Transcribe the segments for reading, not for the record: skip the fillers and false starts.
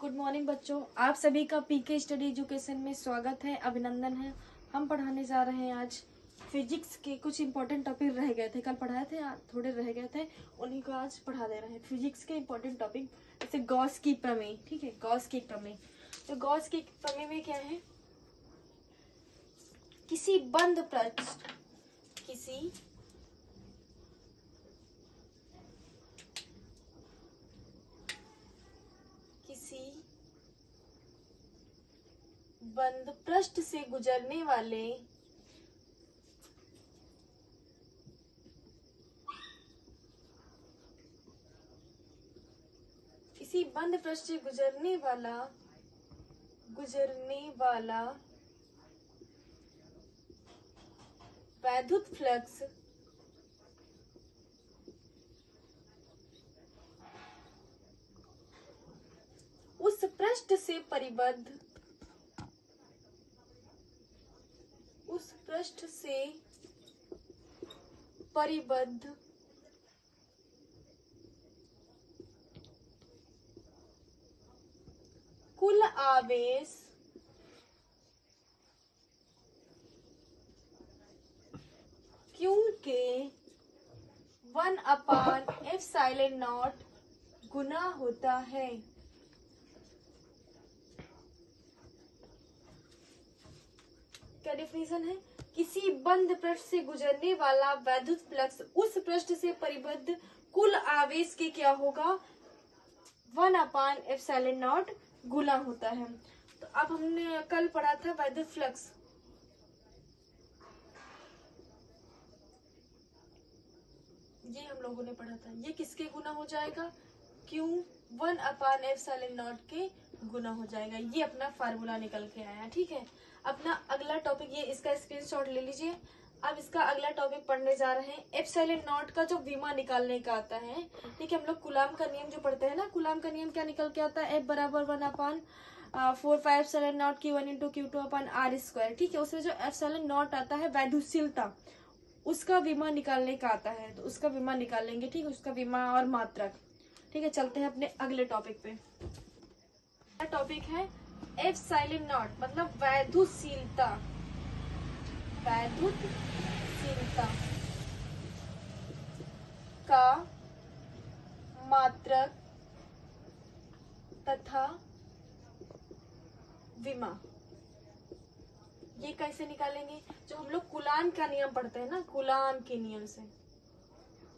Good morning बच्चों, आप सभी का पीके स्टडी एजुकेशन में स्वागत है, अभिनंदन है। हम पढ़ाने जा रहे हैं आज फिजिक्स के कुछ इंपॉर्टेंट टॉपिक रह गए थे, कल पढ़ाए थे, थोड़े रह गए थे, उन्हीं को आज पढ़ा दे रहे हैं। फिजिक्स के इंपॉर्टेंट टॉपिक जैसे गॉस की प्रमेय। ठीक है, गॉस की प्रमेय। तो गॉस की प्रमेय में क्या है, किसी बंद पृष्ठ बंद पृष्ठ से गुजरने वाले किसी बंद पृष्ठ से गुजरने वाला वैद्युत फ्लक्स उस पृष्ठ से परिबद्ध कुल आवेश Q के 1/ε0 गुना होता है। क्या डेफिनेशन है? किसी बंद पृष्ठ से गुजरने वाला वैद्युत फ्लक्स उस पृष्ठ से परिबद्ध कुल आवेश के क्या होगा, 1/ε0 गुना होता है। तो अब हमने कल पढ़ा था वैद्युत फ्लक्स, ये हम लोगों ने पढ़ा था, ये किसके गुना हो जाएगा, Q 1/ε0 के गुना हो जाएगा। ये अपना फार्मूला निकल के आया। ठीक है, अपना अगला टॉपिक, ये इसका स्क्रीनशॉट ले लीजिए। अब इसका अगला टॉपिक पढ़ने जा रहे हैं, ε0 का जो विमा निकालने का आता है। ठीक है, हम लोग कूलाम का नियम जो पढ़ते हैं ना, कूलाम का नियम क्या निकल के आता है, F बराबर 1/4πε0 Q1 × Q2/r²। ठीक है, उसमें जो ε0 आता है वैद्युशीलता, उसका विमा निकालने का आता है, तो उसका विमा निकालेंगे। ठीक है, उसका विमा और मात्रक। ठीक है, चलते हैं अपने अगले टॉपिक पे। टॉपिक है ε0 मतलब वैद्युशीलता का मात्रक तथा विमा। ये कैसे निकालेंगे, जो हम लोग कूलाम का नियम पढ़ते हैं ना, कूलाम के नियम से,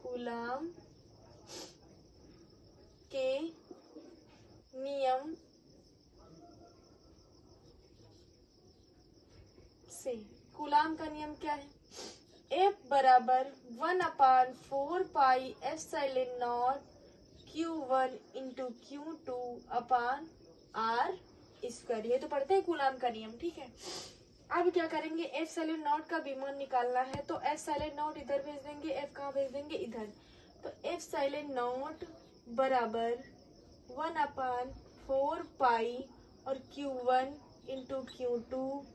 कूलाम के नियम से, कूलाम का नियम क्या है, F बराबर 1/4πε0 Q1 × Q2/r²। ये तो पढ़ते हैं कूलाम का नियम। ठीक है, अब क्या करेंगे, ε0 का विमा निकालना है, तो ε0 इधर भेज देंगे, F कहाँ भेज देंगे, इधर। तो ε0 बराबर 1/4π और Q1 × Q2/F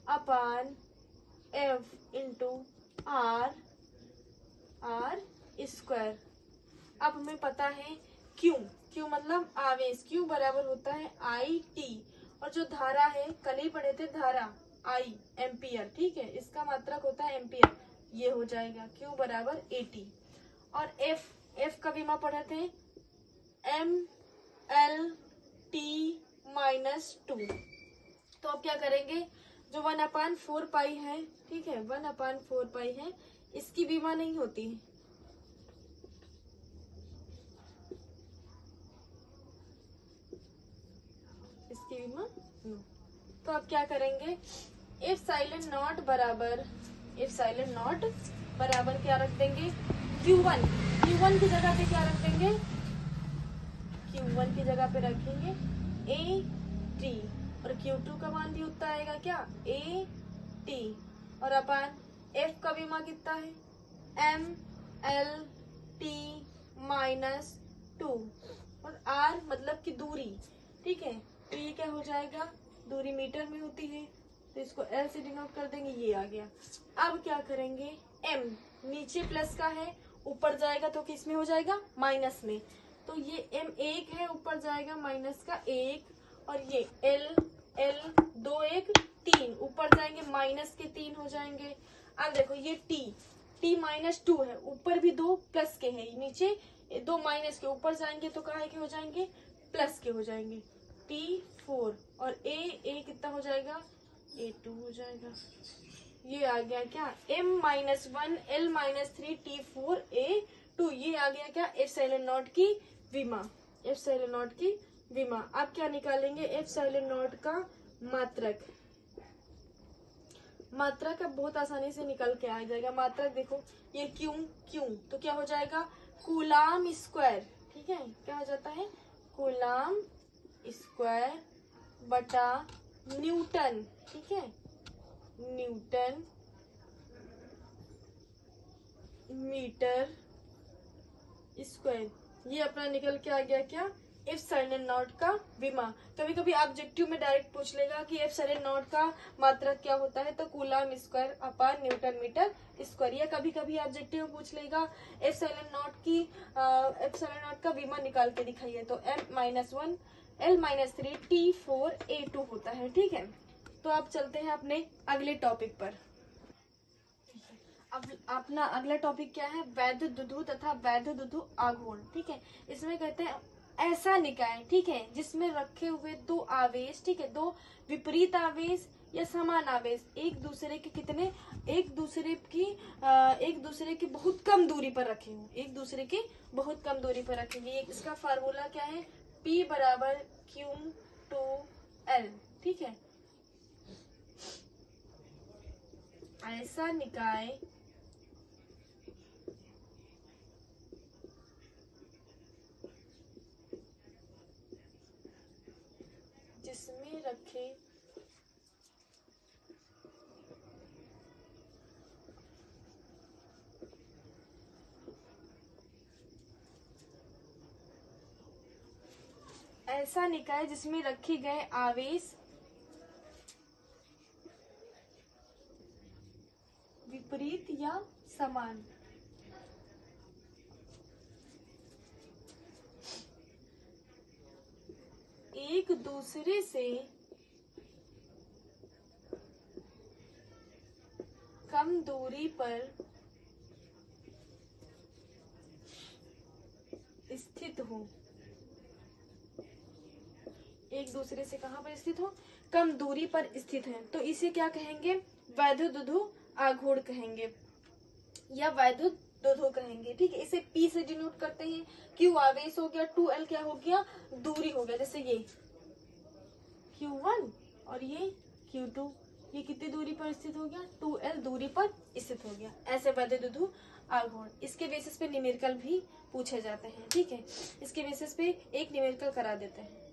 × r²। अब हमें पता है Q मतलब आवेश, Q बराबर होता है IT, और जो धारा है कल ही पढ़े थे, धारा I एम्पियर। ठीक है, इसका मात्रक होता है एम्पियर, ये हो जाएगा Q बराबर AT। और F का विमा पढ़े थे mLT-2। तो अब क्या करेंगे, जो 1/4π है, ठीक है, 1/4π है, इसकी विमा नहीं होती है, इसकी विमा। तो अब क्या करेंगे, ε0 बराबर क्या रख देंगे, Q1 की जगह पे क्या रख देंगे, Q1 की जगह पे रखेंगे AT, और Q2 का मान भी उतना आएगा क्या, AT, और अपन F का विमा कितना है, mLT-2, और R मतलब की दूरी। ठीक है, तो ये क्या हो जाएगा, दूरी मीटर में होती है, तो इसको L से डिनोट कर देंगे, ये आ गया। अब क्या करेंगे, M नीचे प्लस का है, ऊपर जाएगा तो किस में हो जाएगा, माइनस में। तो ये m 1 है, ऊपर जाएगा माइनस का 1, और ये l 2 1 3, ऊपर जाएंगे माइनस के 3 हो जाएंगे। अब देखो ये t माइनस 2 है, ऊपर भी 2 प्लस के है, नीचे 2 माइनस के, ऊपर जाएंगे तो कहाँ के हो जाएंगे, प्लस के हो जाएंगे। t4 और a कितना हो जाएगा, a2 हो जाएगा। ये आ गया क्या, m-1 l-3 t4 a2, ये आ गया क्या, एप्सिलॉन नॉट की विमा, एप्सिलॉन नॉट की विमा। आप क्या निकालेंगे, एप्सिलॉन नॉट का मात्रक, मात्रक अब बहुत आसानी से निकल के आ जाएगा। मात्रक देखो ये क्यों तो क्या हो जाएगा, कूलाम स्क्वायर, ठीक है, क्या हो जाता है, कूलाम स्क्वायर बटा न्यूटन, ठीक है, न्यूटन मीटर स्क्वायर। ये अपना निकल के आ गया क्या, एप्सिलॉन नॉट का विमा। कभी कभी ऑब्जेक्टिव में डायरेक्ट पूछ लेगा कि एप्सिलॉन नॉट का मात्रक क्या होता है, तो coulomb square upon newton metre square. या कभी कभी ऑब्जेक्टिव में पूछ लेगा एप्सिलॉन नॉट का विमा निकाल के दिखाइए, तो m-1 l-3 t4 a2 होता है, ठीक है। तो अब चलते हैं अपने अगले टॉपिक पर। अब अपना अगला टॉपिक क्या है, वैद्युतद्युति तथा वैद्युतद्युति आघूर्ण, ठीक है। इसमें कहते हैं ऐसा निकाय, ठीक है, जिसमें रखे हुए दो आवेश, ठीक है, दो विपरीत आवेश या समान आवेश एक दूसरे के कितने, एक दूसरे की बहुत कम दूरी पर रखे हों, एक दूसरे की बहुत कम दूरी पर रखेंगे। इसका फार्मूला क्या है, P बराबर Q2L, ठीक है। ऐसा निकाय जिसमें रखे ऐसा निकाय जिसमें रखे गए आवेश विपरीत या समान, एक दूसरे से कम दूरी पर स्थित हो, एक दूसरे से कहां पर स्थित हो, कम दूरी पर स्थित है, तो इसे क्या कहेंगे, वैद्युतद्युति आघूर्ण कहेंगे या वैद्युतद्युति कहेंगे, ठीक है। इसे P से डिनोट करते हैं, Q आवेश हो गया, 2L क्या हो गया, दूरी हो गया, जैसे ये Q1 और ये Q2, ये कितनी दूरी पर स्थित हो गया, 2L दूरी पर स्थित हो गया। ऐसे वैद्युतद्युति आघूर्ण, इसके बेसिस पे न्यूमेरिकल भी पूछे जाते हैं, ठीक है। इसके बेसिस पे एक न्यूमेरिकल करा देते हैं।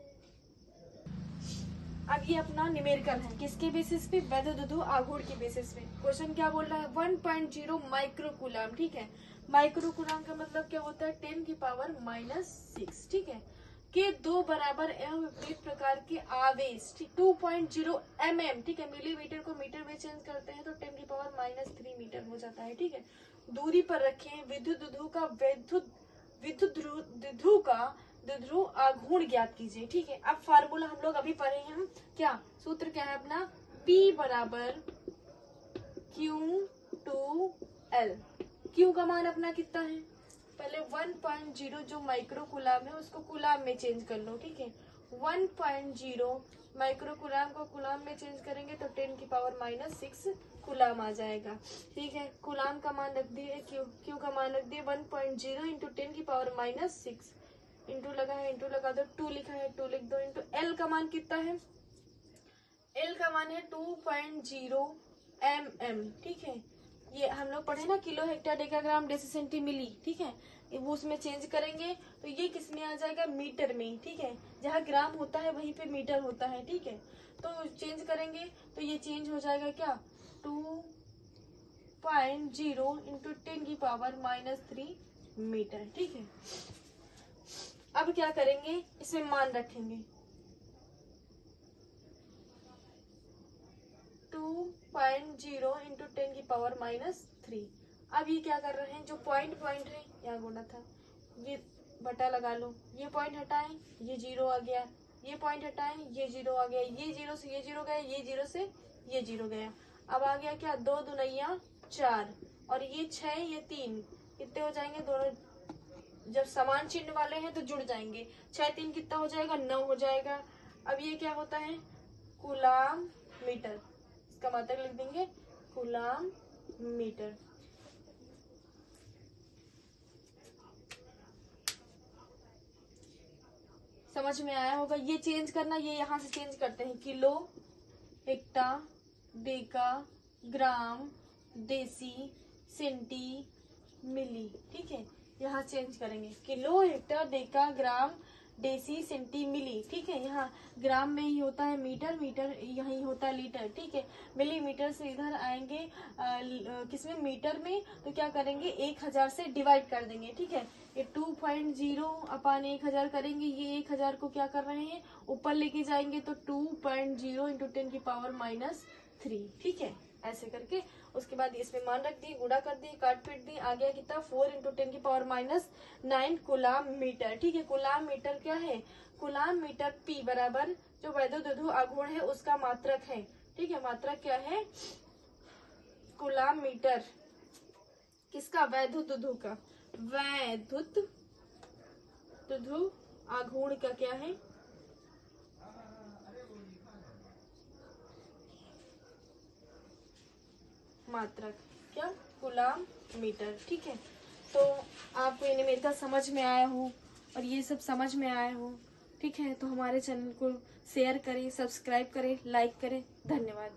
अब ये अपना न्यूमेरिकल है, किसके बेसिस पे, वैद्युतद्युति आघूर्ण के बेसिस पे। क्वेश्चन क्या बोल रहा है, 1.0 माइक्रोकूलम, ठीक है। माइक्रोकूलम का मतलब क्या होता है, 10⁻⁻⁶, ठीक है, के दो बराबर एवं विपरीत प्रकार के आवेश, 2.0 mm, ठीक है, मिलीमीटर को मीटर में चेंज करते हैं तो 10⁻³ मीटर हो जाता है, ठीक है। दूरी पर रखे हैं, विद्युतद्युति आघूर्ण ज्ञात कीजिए, ठीक है। अब फार्मूला हम लोग अभी पढ़े हैं, हम क्या सूत्र क्या है अपना, P बराबर Q2L। Q का मान अपना कितना है, पहले 1.0 जो माइक्रोकूलम है उसको कूलम में चेंज कर लो, ठीक है। 1.0 माइक्रोकूलम को कूलम में चेंज करेंगे तो 10⁻⁻⁶ कूलम आ जाएगा, ठीक है। कूलम का मान रख दिए, Q का मान रख दिए 1.0 इंटू 10⁻⁻⁶, इंटू लगा है, इंटू लगा दो, 2 लिखा है 2 लिख दो, इंटू L का मान कितना है, L का मान है 2.0 mm, ठीक है। ये हम लोग पढ़े ना, किलो हेक्टेयर डेकाग्राम डेसीसेंटी मिली, ठीक है, वो उसमें चेंज करेंगे तो ये किस में आ जाएगा, मीटर में, ठीक है। जहाँ ग्राम होता है वहीं पे मीटर होता है, ठीक है। तो चेंज करेंगे तो ये चेंज हो जाएगा क्या, 2.0 इंटू 10⁻⁻³ मीटर, ठीक है। अब क्या करेंगे, इसमें मान रखेंगे, 2.0 इंटू 10⁻⁻3। अब ये क्या कर रहे हैं, जो पॉइंट है यहाँ गुना था, बटा लगा लो, ये पॉइंट हटाएं, ये 0 आ गया, ये पॉइंट हटाएं, ये 0 आ गया, ये 0 से ये 0 गया, ये 0 से ये 0 गया। अब आ गया क्या, 2 दूनिया 4 और ये 6 ये 3 कितने हो जाएंगे, दोनों जब समान चिन्ह वाले हैं तो जुड़ जाएंगे। 6 3 कितना हो जाएगा, 9 हो जाएगा। अब ये क्या होता है, कूलाम मीटर, इसका मात्रक लिख देंगे कूलाम मीटर। समझ में आया होगा। ये चेंज करना, ये यहाँ से चेंज करते हैं, किलो, हेक्टा, डेका, ग्राम, देसी, सेंटी, मिली। ठीक है, यहाँ चेंज करेंगे, किलो, हेक्टर, डेका, ग्राम, डेसी, सेंटी, मिली। ठीक है, यहाँ ग्राम में ही होता है मीटर, मीटर यही होता है लीटर। ठीक है, मिलीमीटर से इधर आएंगे किसमें, मीटर में, तो क्या करेंगे 1000 से डिवाइड कर देंगे। ठीक है, ये 2.0 अपान 1000 करेंगे, ये 1000 को क्या कर रहे हैं ऊपर लेके जाएंगे, तो 2.0 इंटू 10 की पावर -3। ठीक है, ऐसे करके उसके बाद इसमें मान रख दिए, गुणा कर दिए, काट पीट दिए, आ गया कितना 4 इंटू 10 की पावर -9 कूलाम मीटर। ठीक है, कूलाम मीटर क्या है, कूलाम मीटर P बराबर जो वैद्युत आघूर्ण है उसका मात्रक है। ठीक है, मात्रक क्या है, कूलाम मीटर किसका, वैद्युत का, वैद्युत आघूर्ण का क्या है, मात्रक, क्या, कूलाम मीटर। ठीक है, तो आपको ये मेरे का समझ में आया हो और ये सब समझ में आया हो। ठीक है, तो हमारे चैनल को शेयर करें, सब्सक्राइब करें, लाइक करें। धन्यवाद।